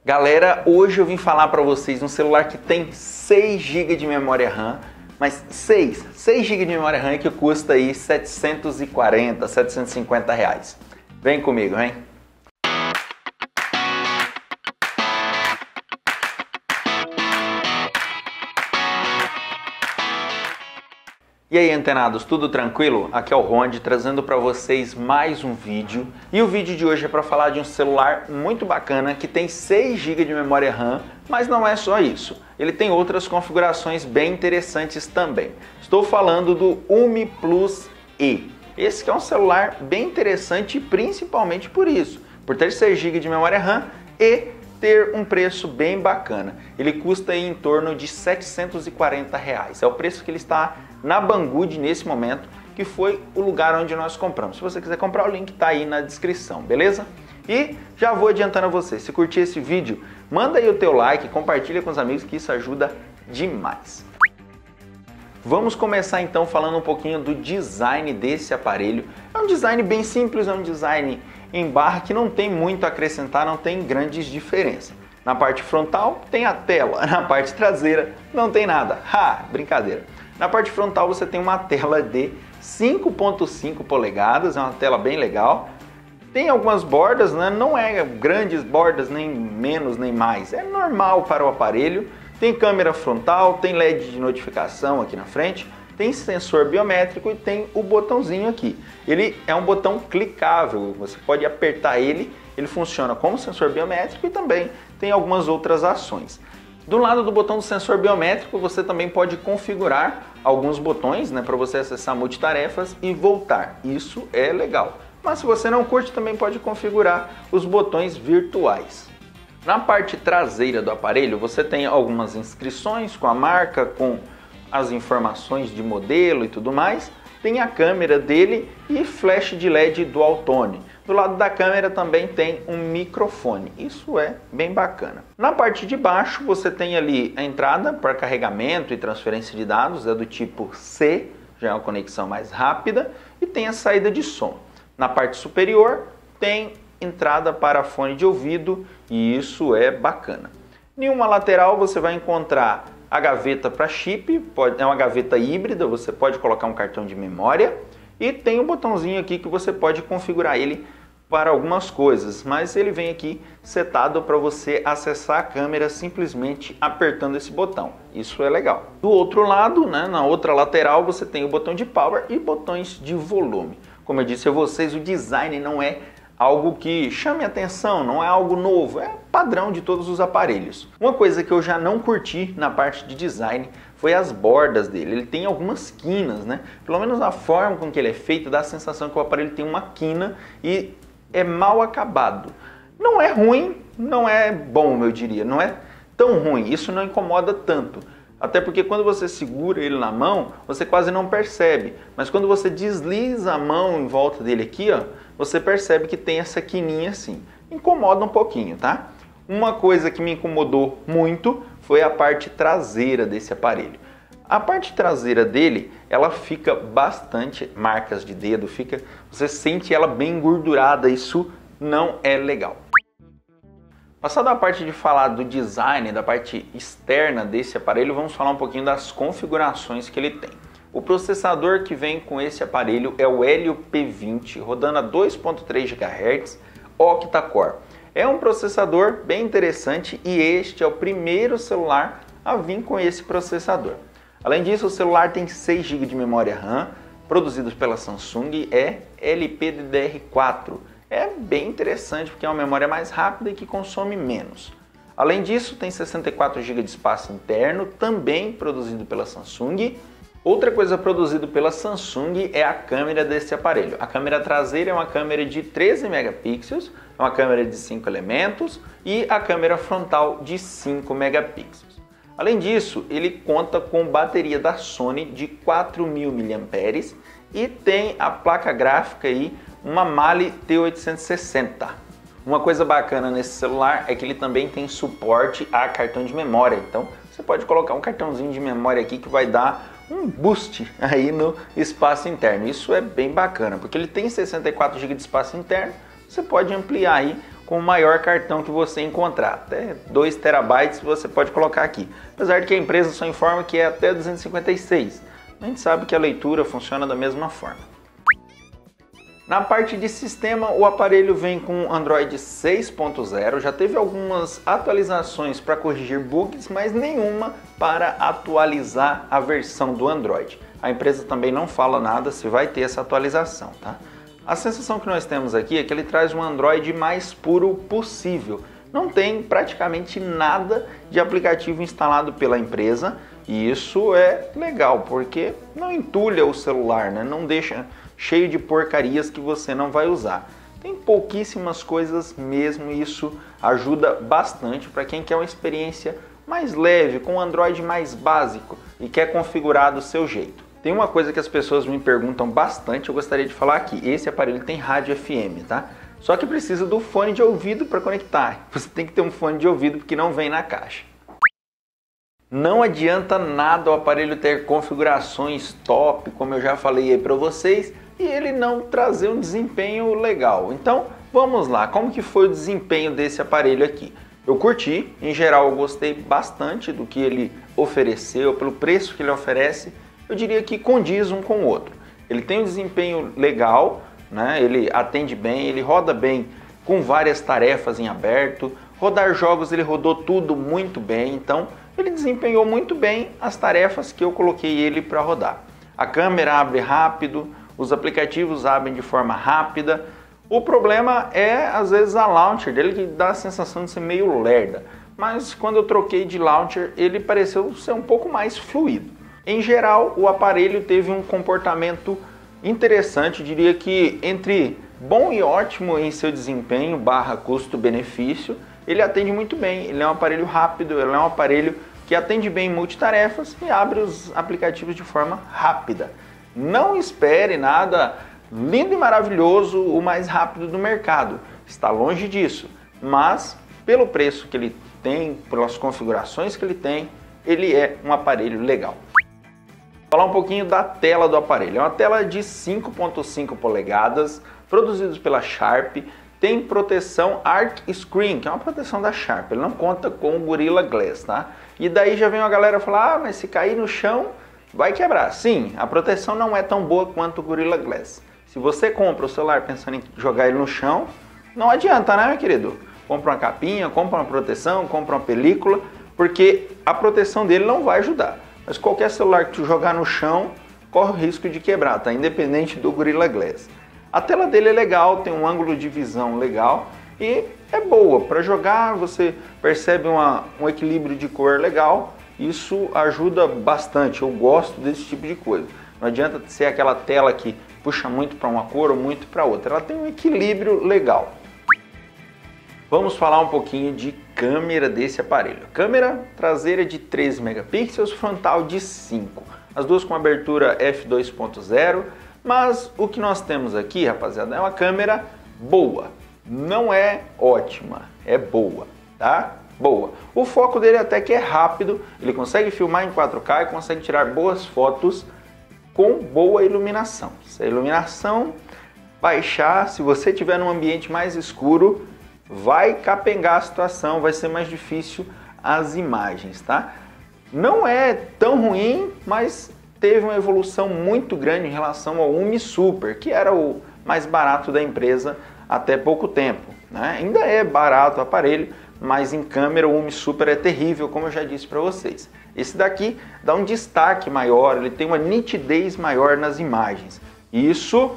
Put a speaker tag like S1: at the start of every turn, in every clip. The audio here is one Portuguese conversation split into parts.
S1: Galera, hoje eu vim falar para vocês um celular que tem 6 GB de memória RAM, mas 6 GB de memória RAM que custa aí 740, 750 reais. Vem comigo, hein? E aí, antenados, tudo tranquilo? Aqui é o Ronde, trazendo para vocês mais um vídeo. E o vídeo de hoje é para falar de um celular muito bacana que tem 6 GB de memória RAM, mas não é só isso. Ele tem outras configurações bem interessantes também. Estou falando do Umi Plus E. Esse que é um celular bem interessante, principalmente por isso, por ter 6 GB de memória RAM e ter um preço bem bacana. Ele custa aí em torno de 740 reais. É o preço que ele está na Banggood nesse momento, que foi o lugar onde nós compramos. Se você quiser comprar, o link está aí na descrição, beleza? E já vou adiantando a você, se curtir esse vídeo, manda aí o teu like, compartilha com os amigos que isso ajuda demais. Vamos começar então falando um pouquinho do design desse aparelho. É um design bem simples, é um design em barra que não tem muito a acrescentar, não tem grandes diferenças. Na parte frontal tem a tela, na parte traseira não tem nada. Brincadeira. Na parte frontal você tem uma tela de 5.5 polegadas, é uma tela bem legal. Tem algumas bordas, né? Não é grandes bordas, nem menos nem mais, é normal para o aparelho. Tem câmera frontal, tem LED de notificação aqui na frente, tem sensor biométrico e tem o botãozinho aqui. Ele é um botão clicável, você pode apertar ele, ele funciona como sensor biométrico e também tem algumas outras ações. Do lado do botão do sensor biométrico, você também pode configurar alguns botões, né, para você acessar multitarefas e voltar. Isso é legal. Mas se você não curte, também pode configurar os botões virtuais. Na parte traseira do aparelho, você tem algumas inscrições com a marca, com as informações de modelo e tudo mais. Tem a câmera dele e flash de LED dual tone. Do lado da câmera também tem um microfone, isso é bem bacana. Na parte de baixo você tem ali a entrada para carregamento e transferência de dados, é do tipo C, já é uma conexão mais rápida, e tem a saída de som. Na parte superior tem entrada para fone de ouvido e isso é bacana. Em uma lateral você vai encontrar a gaveta para chip, é uma gaveta híbrida, você pode colocar um cartão de memória. E tem um botãozinho aqui que você pode configurar ele para algumas coisas, mas ele vem aqui setado para você acessar a câmera simplesmente apertando esse botão. Isso é legal. Do outro lado, né, na outra lateral, você tem o botão de power e botões de volume. Como eu disse a vocês, o design não é algo que chame atenção, não é algo novo, é padrão de todos os aparelhos. Uma coisa que eu já não curti na parte de design foi as bordas dele. Ele tem algumas quinas, né? Pelo menos a forma com que ele é feito dá a sensação que o aparelho tem uma quina e é mal acabado. Não é ruim, não é bom, eu diria, não é tão ruim, isso não incomoda tanto. Até porque quando você segura ele na mão, você quase não percebe. Mas quando você desliza a mão em volta dele aqui, ó, você percebe que tem essa quininha assim. Incomoda um pouquinho, tá? Uma coisa que me incomodou muito foi a parte traseira desse aparelho. A parte traseira dele, ela fica bastante marcas de dedo, você sente ela bem engordurada, isso não é legal. Passado a parte de falar do design, da parte externa desse aparelho, vamos falar um pouquinho das configurações que ele tem. O processador que vem com esse aparelho é o Helio P20, rodando a 2.3 GHz, octa-core. É um processador bem interessante e este é o primeiro celular a vir com esse processador. Além disso, o celular tem 6 GB de memória RAM, produzidos pela Samsung, é LPDDR4. É bem interessante porque é uma memória mais rápida e que consome menos. Além disso, tem 64 GB de espaço interno, também produzido pela Samsung. Outra coisa produzida pela Samsung é a câmera desse aparelho. A câmera traseira é uma câmera de 13 megapixels, é uma câmera de 5 elementos e a câmera frontal de 5 megapixels. Além disso, ele conta com bateria da Sony de 4.000 mAh e tem a placa gráfica aí, uma Mali T860. Uma coisa bacana nesse celular é que ele também tem suporte a cartão de memória, então você pode colocar um cartãozinho de memória aqui que vai dar um boost aí no espaço interno. Isso é bem bacana, porque ele tem 64 GB de espaço interno, você pode ampliar aí com o maior cartão que você encontrar. Até 2 terabytes você pode colocar aqui. Apesar de que a empresa só informa que é até 256. A gente sabe que a leitura funciona da mesma forma. Na parte de sistema, o aparelho vem com Android 6.0, já teve algumas atualizações para corrigir bugs, mas nenhuma para atualizar a versão do Android. A empresa também não fala nada se vai ter essa atualização, tá? A sensação que nós temos aqui é que ele traz um Android mais puro possível. Não tem praticamente nada de aplicativo instalado pela empresa e isso é legal, porque não entulha o celular, né? Não deixa cheio de porcarias que você não vai usar. Tem pouquíssimas coisas mesmo e isso ajuda bastante para quem quer uma experiência mais leve, com um Android mais básico e quer configurar do seu jeito. Tem uma coisa que as pessoas me perguntam bastante, eu gostaria de falar aqui. Esse aparelho tem rádio FM, tá? Só que precisa do fone de ouvido para conectar. Você tem que ter um fone de ouvido porque não vem na caixa. Não adianta nada o aparelho ter configurações top, como eu já falei aí para vocês, e ele não trazer um desempenho legal. Então, vamos lá, como que foi o desempenho desse aparelho aqui? Eu curti, em geral eu gostei bastante do que ele ofereceu, pelo preço que ele oferece, eu diria que condiz um com o outro. Ele tem um desempenho legal, né? Ele atende bem, ele roda bem com várias tarefas em aberto, rodar jogos ele rodou tudo muito bem, então ele desempenhou muito bem as tarefas que eu coloquei ele para rodar. A câmera abre rápido, os aplicativos abrem de forma rápida. O problema é, às vezes, a launcher dele, que dá a sensação de ser meio lerda. Mas quando eu troquei de launcher, ele pareceu ser um pouco mais fluido. Em geral, o aparelho teve um comportamento interessante, diria que entre bom e ótimo em seu desempenho, barra custo-benefício, ele atende muito bem. Ele é um aparelho rápido, ele é um aparelho que atende bem em multitarefas e abre os aplicativos de forma rápida. Não espere nada lindo e maravilhoso, o mais rápido do mercado. Está longe disso, mas pelo preço que ele tem, pelas configurações que ele tem, ele é um aparelho legal. Vou falar um pouquinho da tela do aparelho. É uma tela de 5.5 polegadas, produzidos pela Sharp, tem proteção Arc Screen, que é uma proteção da Sharp, ele não conta com o Gorilla Glass, tá? E daí já vem a galera falar, mas se cair no chão, vai quebrar. Sim, a proteção não é tão boa quanto o Gorilla Glass. Se você compra o celular pensando em jogar ele no chão, não adianta, né, meu querido? Compra uma capinha, compra uma proteção, compra uma película, porque a proteção dele não vai ajudar. Mas qualquer celular que tu jogar no chão, corre o risco de quebrar, tá? Independente do Gorilla Glass. A tela dele é legal, tem um ângulo de visão legal e é boa. Para jogar, você percebe um equilíbrio de cor legal. Isso ajuda bastante, eu gosto desse tipo de coisa. Não adianta ser aquela tela que puxa muito para uma cor ou muito para outra. Ela tem um equilíbrio legal. Vamos falar um pouquinho de câmera desse aparelho. Câmera traseira de 13 megapixels, frontal de 5. As duas com abertura f2.0, mas o que nós temos aqui, rapaziada, é uma câmera boa. Não é ótima, é boa, tá? Boa. O foco dele até que é rápido, ele consegue filmar em 4K e consegue tirar boas fotos com boa iluminação. Se a iluminação baixar, se você estiver num ambiente mais escuro, vai capengar a situação, vai ser mais difícil as imagens, tá? Não é tão ruim, mas teve uma evolução muito grande em relação ao Umi Super, que era o mais barato da empresa até pouco tempo, né? Ainda é barato o aparelho, mas em câmera o Umi Super é terrível, como eu já disse para vocês. Esse daqui dá um destaque maior, ele tem uma nitidez maior nas imagens. Isso,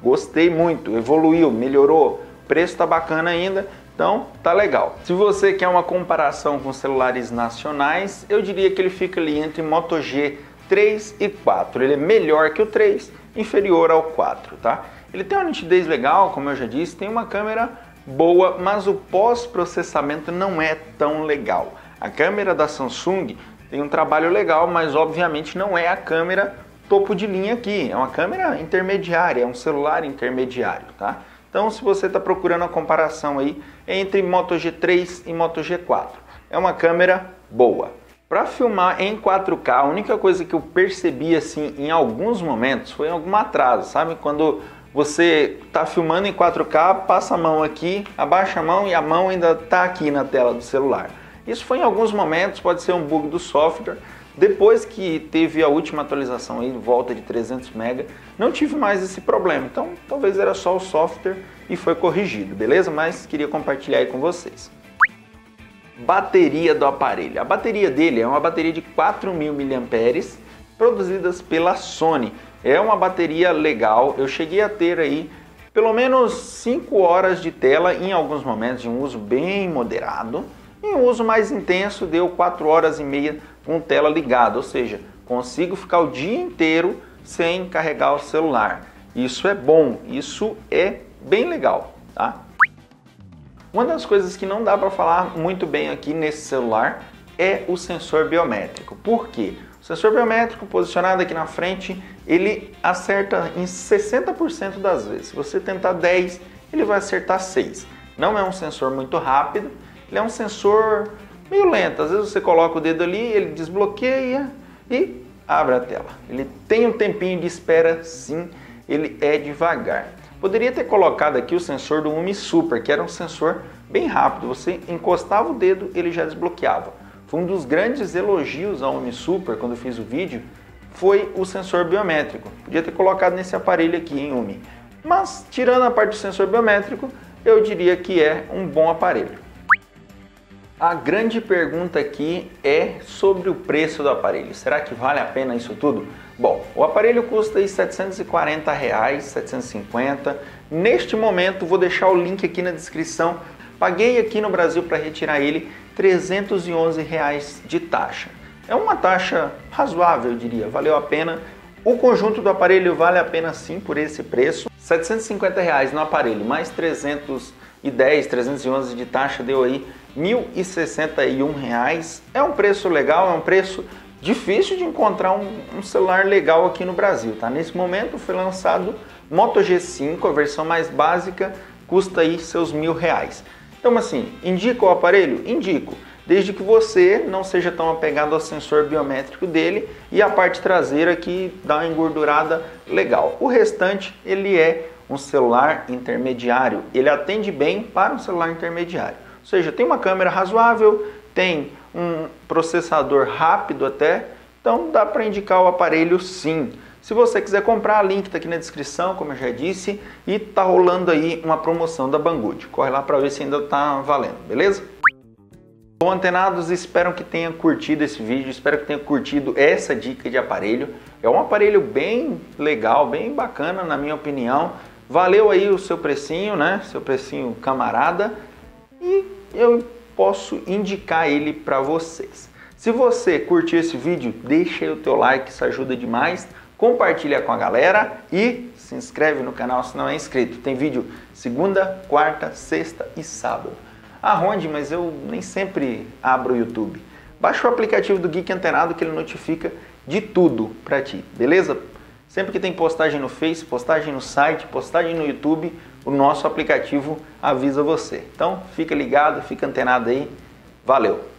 S1: gostei muito, evoluiu, melhorou, o preço tá bacana ainda, então tá legal. Se você quer uma comparação com celulares nacionais, eu diria que ele fica ali entre Moto G 3 e 4. Ele é melhor que o 3, inferior ao 4, tá? Ele tem uma nitidez legal, como eu já disse, tem uma câmera boa, mas o pós-processamento não é tão legal. A câmera da Samsung tem um trabalho legal, mas obviamente não é a câmera topo de linha aqui. É uma câmera intermediária, é um celular intermediário, tá? Então, se você está procurando a comparação aí entre Moto G3 e Moto G4, é uma câmera boa. Para filmar em 4K, a única coisa que eu percebi assim em alguns momentos foi algum atraso, sabe? Quando você está filmando em 4K, passa a mão aqui, abaixa a mão e a mão ainda está aqui na tela do celular. Isso foi em alguns momentos, pode ser um bug do software. Depois que teve a última atualização aí, volta de 300 MB, não tive mais esse problema. Então, talvez era só o software e foi corrigido, beleza? Mas queria compartilhar aí com vocês. Bateria do aparelho. A bateria dele é uma bateria de 4.000 mAh, produzidas pela Sony. É uma bateria legal, eu cheguei a ter aí pelo menos 5 horas de tela em alguns momentos, de um uso bem moderado. Em um uso mais intenso deu 4 horas e meia com tela ligada, ou seja, consigo ficar o dia inteiro sem carregar o celular. Isso é bom, isso é bem legal, tá? Uma das coisas que não dá para falar muito bem aqui nesse celular é o sensor biométrico. Por quê? O sensor biométrico posicionado aqui na frente, ele acerta em 60% das vezes. Se você tentar 10, ele vai acertar 6. Não é um sensor muito rápido, ele é um sensor meio lento. Às vezes você coloca o dedo ali, ele desbloqueia e abre a tela. Ele tem um tempinho de espera, sim, ele é devagar. Poderia ter colocado aqui o sensor do Umi Super, que era um sensor bem rápido. Você encostava o dedo, ele já desbloqueava. Foi um dos grandes elogios ao Umi Super, quando eu fiz o vídeo, foi o sensor biométrico. Podia ter colocado nesse aparelho aqui, em Umi. Mas, tirando a parte do sensor biométrico, eu diria que é um bom aparelho. A grande pergunta aqui é sobre o preço do aparelho. Será que vale a pena isso tudo? Bom, o aparelho custa aí R$ 740, R$ 750. Neste momento, vou deixar o link aqui na descrição. Paguei aqui no Brasil para retirar ele R$ 311 de taxa. É uma taxa razoável, eu diria, valeu a pena. O conjunto do aparelho vale a pena sim por esse preço. R$ 750 no aparelho, mais 310, 311 de taxa, deu aí R$ 1.061. É um preço legal, é um preço difícil de encontrar um celular legal aqui no Brasil, tá? Nesse momento foi lançado Moto G5, a versão mais básica, custa aí seus R$ 1.000. Então assim, indico o aparelho? Indico, desde que você não seja tão apegado ao sensor biométrico dele e a parte traseira que dá uma engordurada legal. O restante, ele é um celular intermediário, ele atende bem para um celular intermediário. Ou seja, tem uma câmera razoável, tem um processador rápido até, então dá para indicar o aparelho sim. Se você quiser comprar, o link está aqui na descrição, como eu já disse, e tá rolando aí uma promoção da Banggood. Corre lá para ver se ainda tá valendo, beleza? Bom, antenados, espero que tenha curtido esse vídeo, espero que tenha curtido essa dica de aparelho. É um aparelho bem legal, bem bacana na minha opinião. Valeu aí o seu precinho, né? Seu precinho camarada. E eu posso indicar ele para vocês. Se você curtiu esse vídeo, deixa aí o teu like, isso ajuda demais. Compartilha com a galera e se inscreve no canal se não é inscrito. Tem vídeo segunda, quarta, sexta e sábado. Aonde? Mas eu nem sempre abro o YouTube. Baixa o aplicativo do Geek Antenado que ele notifica de tudo para ti, beleza? Sempre que tem postagem no Face, postagem no site, postagem no YouTube, o nosso aplicativo avisa você. Então fica ligado, fica antenado aí. Valeu!